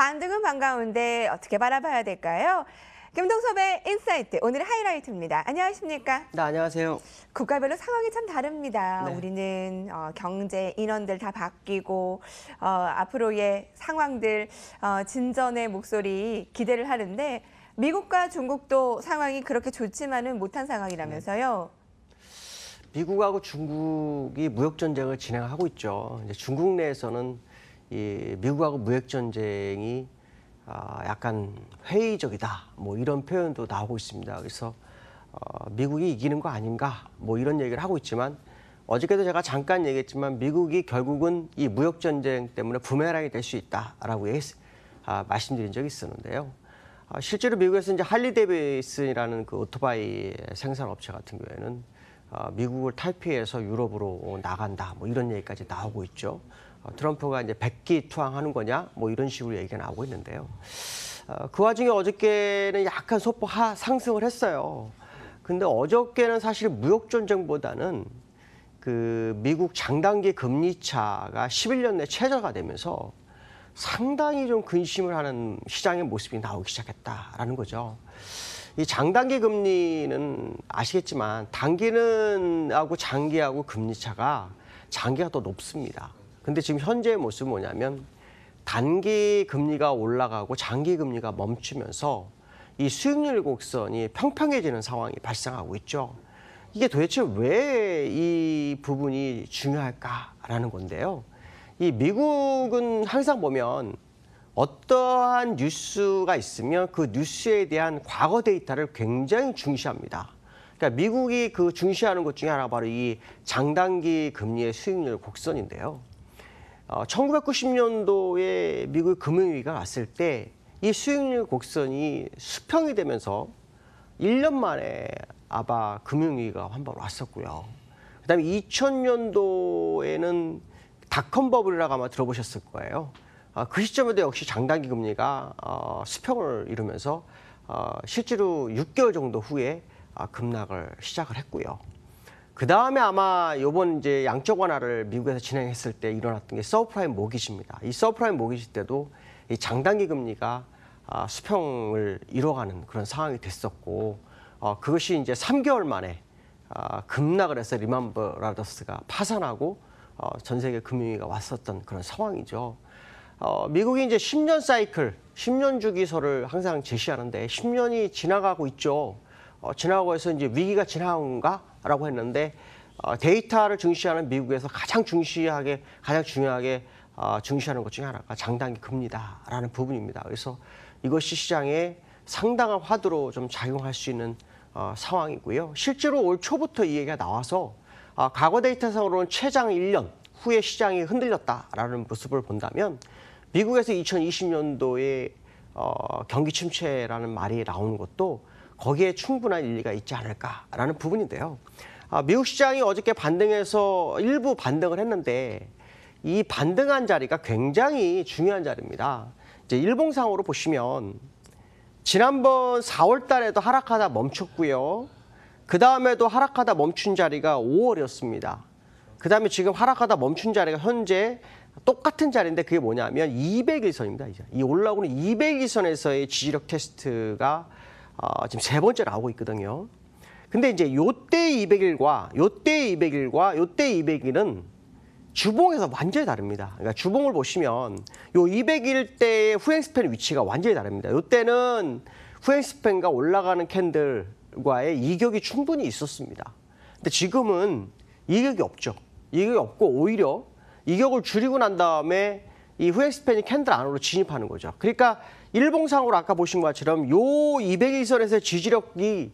반등은 반가운데 어떻게 바라봐야 될까요? 김동섭의 인사이트, 오늘의 하이라이트입니다. 안녕하십니까? 네, 안녕하세요. 국가별로 상황이 참 다릅니다. 네. 우리는 경제 인원들 다 바뀌고 앞으로의 상황들 진전의 목소리 기대를 하는데 미국과 중국도 상황이 그렇게 좋지만은 못한 상황이라면서요. 미국하고 중국이 무역 전쟁을 진행하고 있죠. 이제 중국 내에서는 이 미국하고 무역 전쟁이 약간 회의적이다, 뭐 이런 표현도 나오고 있습니다. 그래서 미국이 이기는 거 아닌가, 뭐 이런 얘기를 하고 있지만 어저께도 제가 잠깐 얘기했지만 미국이 결국은 이 무역 전쟁 때문에 부메랑이 될 수 있다라고 말씀드린 적이 있었는데요. 실제로 미국에서 이제 할리 데이비슨이라는 그 오토바이 생산 업체 같은 경우에는 미국을 탈피해서 유럽으로 나간다, 뭐 이런 얘기까지 나오고 있죠. 트럼프가 이제 백기투항하는 거냐, 뭐 이런 식으로 얘기가 나오고 있는데요. 그 와중에 어저께는 약간 소폭 상승을 했어요. 근데 어저께는 사실 무역 전쟁보다는 그 미국 장단기 금리 차가 11년 내 최저가 되면서 상당히 좀 근심을 하는 시장의 모습이 나오기 시작했다라는 거죠. 이 장단기 금리는 아시겠지만 단기는 하고 장기하고 금리 차가 장기가 더 높습니다. 근데 지금 현재의 모습은 뭐냐면 단기 금리가 올라가고 장기 금리가 멈추면서 이 수익률 곡선이 평평해지는 상황이 발생하고 있죠. 이게 도대체 왜 이 부분이 중요할까라는 건데요. 이 미국은 항상 보면 어떠한 뉴스가 있으면 그 뉴스에 대한 과거 데이터를 굉장히 중시합니다. 그러니까 미국이 그 중시하는 것 중에 하나가 바로 이 장단기 금리의 수익률 곡선인데요. 1990년도에 미국 금융위기가 왔을 때 이 수익률 곡선이 수평이 되면서 1년 만에 아바 금융위기가 한 번 왔었고요. 그다음에 2000년도에는 닷컴 버블이라고 아마 들어보셨을 거예요. 그 시점에도 역시 장단기 금리가 수평을 이루면서 실제로 6개월 정도 후에 급락을 시작을 했고요. 그 다음에 아마 이번 이제 양적 완화를 미국에서 진행했을 때 일어났던 게 서브프라임 모기지입니다. 이 서브프라임 모기지 때도 이 장단기 금리가 수평을 이뤄가는 그런 상황이 됐었고, 그것이 이제 3개월 만에 급락을 해서 리만 브라더스가 파산하고 전 세계 금융위기가 왔었던 그런 상황이죠. 미국이 이제 10년 사이클, 10년 주기설을 항상 제시하는데 10년이 지나가고 있죠. 지나가고 해서 이제 위기가 지나온가라고 했는데 데이터를 중시하는 미국에서 가장 중요하게 중시하는 것 중에 하나가 장단기 금리다라는 부분입니다. 그래서 이것이 시장에 상당한 화두로 좀 작용할 수 있는 상황이고요. 실제로 올 초부터 이 얘기가 나와서 과거 데이터상으로는 최장 1년 후에 시장이 흔들렸다라는 모습을 본다면 미국에서 2020년도에 경기 침체라는 말이 나오는 것도 거기에 충분한 일리가 있지 않을까라는 부분인데요. 미국 시장이 어저께 반등해서 일부 반등을 했는데 이 반등한 자리가 굉장히 중요한 자리입니다. 이제 일봉상으로 보시면 지난번 4월 달에도 하락하다 멈췄고요. 그 다음에도 하락하다 멈춘 자리가 5월이었습니다. 그 다음에 지금 하락하다 멈춘 자리가 현재 똑같은 자리인데 그게 뭐냐면 200일선입니다. 이 올라오는 200일선에서의 지지력 테스트가 지금 세 번째 나오고 있거든요. 근데 이제 요때 200일과 요때 200일과 요때 200일은 주봉에서 완전히 다릅니다. 그러니까 주봉을 보시면 요 200일 때의 후행 스팬 위치가 완전히 다릅니다. 요때는 후행 스팬과 올라가는 캔들과의 이격이 충분히 있었습니다. 근데 지금은 이격이 없죠. 이격이 없고 오히려 이격을 줄이고 난 다음에 이 후행 스팬이 캔들 안으로 진입하는 거죠. 그러니까 일봉상으로 아까 보신 것처럼 요 200일선에서 지지력이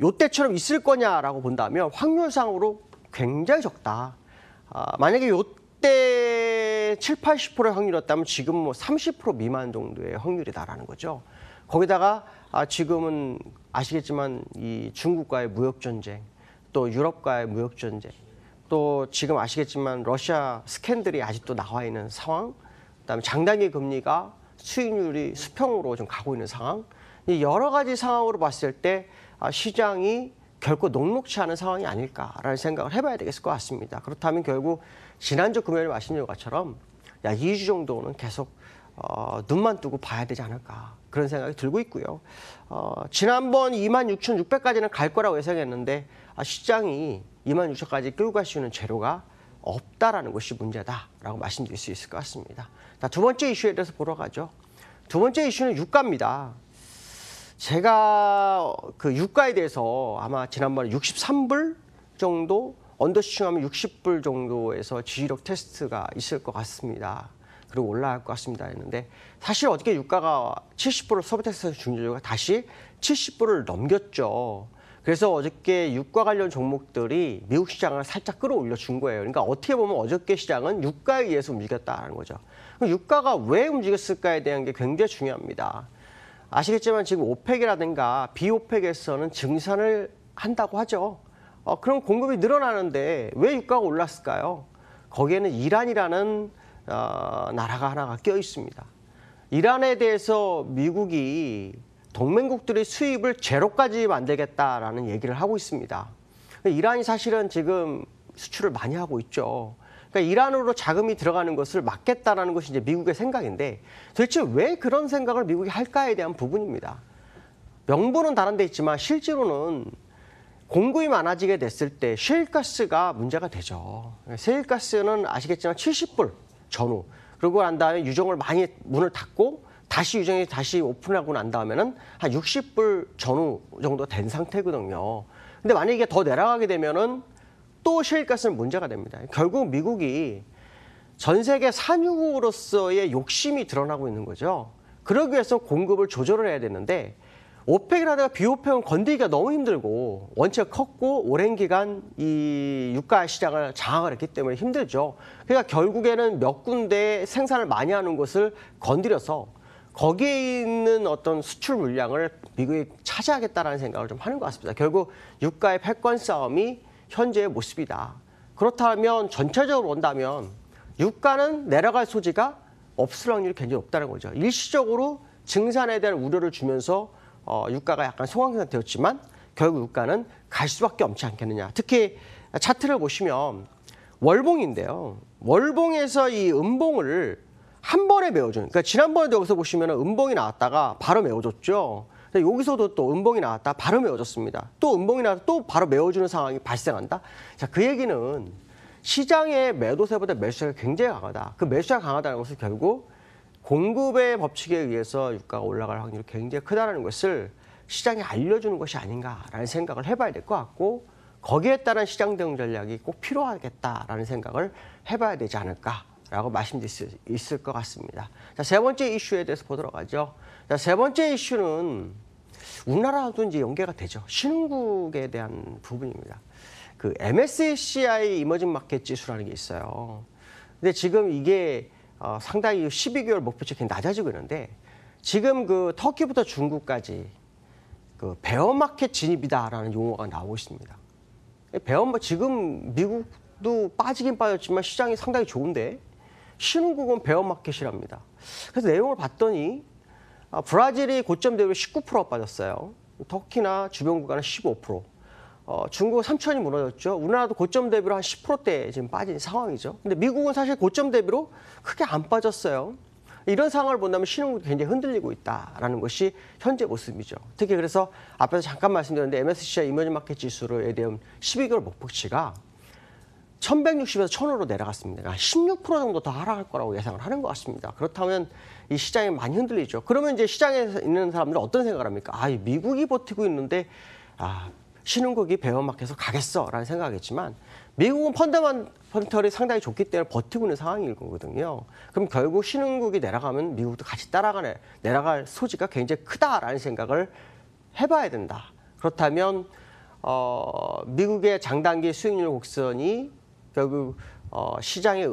요때처럼 있을 거냐라고 본다면 확률상으로 굉장히 적다. 만약에 요때 7, 80%의 확률이었다면 지금 뭐 30% 미만 정도의 확률이다라는 거죠. 거기다가 지금은 아시겠지만 이 중국과의 무역 전쟁, 또 유럽과의 무역 전쟁, 또 지금 아시겠지만 러시아 스캔들이 아직도 나와 있는 상황, 그다음에 장단기 금리가 수익률이 수평으로 좀 가고 있는 상황, 이 여러 가지 상황으로 봤을 때 시장이 결코 녹록치 않은 상황이 아닐까라는 생각을 해봐야 되겠을 것 같습니다. 그렇다면 결국 지난주 금요일에 말씀드린 것처럼 약 2주 정도는 계속 눈만 뜨고 봐야 되지 않을까 그런 생각이 들고 있고요. 지난번 26,600까지는 갈 거라고 예상했는데 시장이 26,000까지 끌고 갈 수 있는 재료가 없다라는 것이 문제다라고 말씀드릴 수 있을 것 같습니다. 자, 두 번째 이슈에 대해서 보러 가죠. 두 번째 이슈는 유가입니다. 제가 그 유가에 대해서 아마 지난번에 63불 정도 언더슈팅하면 60불 정도에서 지지력 테스트가 있을 것 같습니다. 그리고 올라갈 것 같습니다 했는데 사실 어저께 유가가 70불을 서브텍사스 중저주가 다시 70불을 넘겼죠. 그래서 어저께 유가 관련 종목들이 미국 시장을 살짝 끌어올려 준 거예요. 그러니까 어떻게 보면 어저께 시장은 유가에 의해서 움직였다는 거죠. 그럼 유가가 왜 움직였을까에 대한 게 굉장히 중요합니다. 아시겠지만 지금 오펙이라든가 비오펙에서는 증산을 한다고 하죠. 그럼 공급이 늘어나는데 왜 유가가 올랐을까요? 거기에는 이란이라는 나라가 하나가 껴 있습니다. 이란에 대해서 미국이 동맹국들의 수입을 제로까지 만들겠다라는 얘기를 하고 있습니다. 이란이 사실은 지금 수출을 많이 하고 있죠. 그러니까 이란으로 자금이 들어가는 것을 막겠다라는 것이 이제 미국의 생각인데 도대체 왜 그런 생각을 미국이 할까에 대한 부분입니다. 명분은 다른 데 있지만 실제로는 공급이 많아지게 됐을 때 셰일가스가 문제가 되죠. 셰일가스는 아시겠지만 70불 전후 그러고 난 다음에 유정을 많이 문을 닫고 다시 유정이 다시 오픈하고 난 다음에는 한 60불 전후 정도 된 상태거든요. 근데 만약에 이게 더 내려가게 되면은 또 셰일가스는 문제가 됩니다. 결국 미국이 전 세계 산유국으로서의 욕심이 드러나고 있는 거죠. 그러기 위해서 공급을 조절을 해야 되는데 오펙이라든가 비오펙은 건드리기가 너무 힘들고 원체 컸고 오랜 기간 이 유가 시장을 장악을 했기 때문에 힘들죠. 그러니까 결국에는 몇 군데 생산을 많이 하는 것을 건드려서 거기에 있는 어떤 수출 물량을 미국이 차지하겠다라는 생각을 좀 하는 것 같습니다. 결국 유가의 패권 싸움이 현재의 모습이다. 그렇다면 전체적으로 본다면 유가는 내려갈 소지가 없을 확률이 굉장히 높다는 거죠. 일시적으로 증산에 대한 우려를 주면서 유가가 약간 소강 상태였지만 결국 유가는 갈 수밖에 없지 않겠느냐. 특히 차트를 보시면 월봉인데요. 월봉에서 이 음봉을 한 번에 메워주는. 그러니까 지난번에도 여기서 보시면 음봉이 나왔다가 바로 메워줬죠. 여기서도 또 음봉이 나왔다 바로 메워졌습니다. 또 음봉이 나왔다 또 바로 메워주는 상황이 발생한다. 자, 그 얘기는 시장의 매도세보다 매수세가 굉장히 강하다. 그 매수세가 강하다는 것은 결국 공급의 법칙에 의해서 유가가 올라갈 확률이 굉장히 크다는 것을 시장에 알려주는 것이 아닌가라는 생각을 해봐야 될 것 같고 거기에 따른 시장 대응 전략이 꼭 필요하겠다라는 생각을 해봐야 되지 않을까라고 말씀드릴 수 있을 것 같습니다. 자, 세 번째 이슈에 대해서 보도록 하죠. 자, 세 번째 이슈는 우리나라도 이제 연계가 되죠. 신흥국에 대한 부분입니다. 그 MSCI 이머징 마켓 지수라는 게 있어요. 근데 지금 이게 상당히 12개월 목표치 굉장히 낮아지고 있는데 지금 그 터키부터 중국까지 그 베어마켓 진입이다라는 용어가 나오고 있습니다. 지금 미국도 빠지긴 빠졌지만 시장이 상당히 좋은데 신흥국은 베어마켓이랍니다. 그래서 내용을 봤더니 브라질이 고점 대비로 19% 빠졌어요. 터키나 주변 국가는 15%. 중국은 3천이 무너졌죠. 우리나라도 고점 대비로 한 10%대 지금 빠진 상황이죠. 근데 미국은 사실 고점 대비로 크게 안 빠졌어요. 이런 상황을 본다면 신흥국이 굉장히 흔들리고 있다라는 것이 현재 모습이죠. 특히 그래서 앞에서 잠깐 말씀드렸는데 MSCI 이머징 마켓 지수에 대한 12개월 목표치가 1160에서 1000으로 내려갔습니다. 한 16% 정도 더 하락할 거라고 예상을 하는 것 같습니다. 그렇다면 이 시장이 많이 흔들리죠. 그러면 이제 시장에 있는 사람들은 어떤 생각을 합니까? 미국이 버티고 있는데 신흥국이 베어마켓에서 가겠어라는 생각하겠지만 미국은 펀더멘털이 상당히 좋기 때문에 버티고 있는 상황일 거거든요. 그럼 결국 신흥국이 내려가면 미국도 같이 내려갈 소지가 굉장히 크다라는 생각을 해봐야 된다. 그렇다면 미국의 장단기 수익률 곡선이 결국 시장에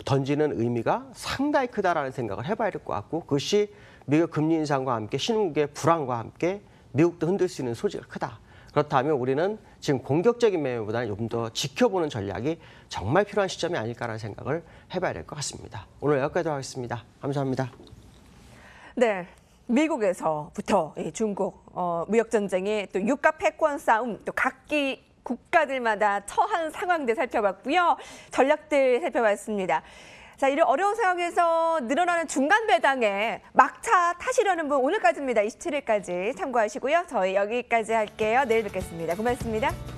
던지는 의미가 상당히 크다라는 생각을 해봐야 될 것 같고 그것이 미국 금리 인상과 함께 신흥국의 불안과 함께 미국도 흔들 수 있는 소지가 크다. 그렇다면 우리는 지금 공격적인 매매보다는 좀 더 지켜보는 전략이 정말 필요한 시점이 아닐까라는 생각을 해봐야 될 것 같습니다. 오늘 여기까지 하겠습니다. 감사합니다. 네. 미국에서부터 중국 무역 전쟁의 또 유가 패권 싸움 또 각기 국가들마다 처한 상황들 살펴봤고요. 전략들 살펴봤습니다. 자, 이런 어려운 상황에서 늘어나는 중간 배당에 막차 타시려는 분 오늘까지입니다. 27일까지 참고하시고요. 저희 여기까지 할게요. 내일 뵙겠습니다. 고맙습니다.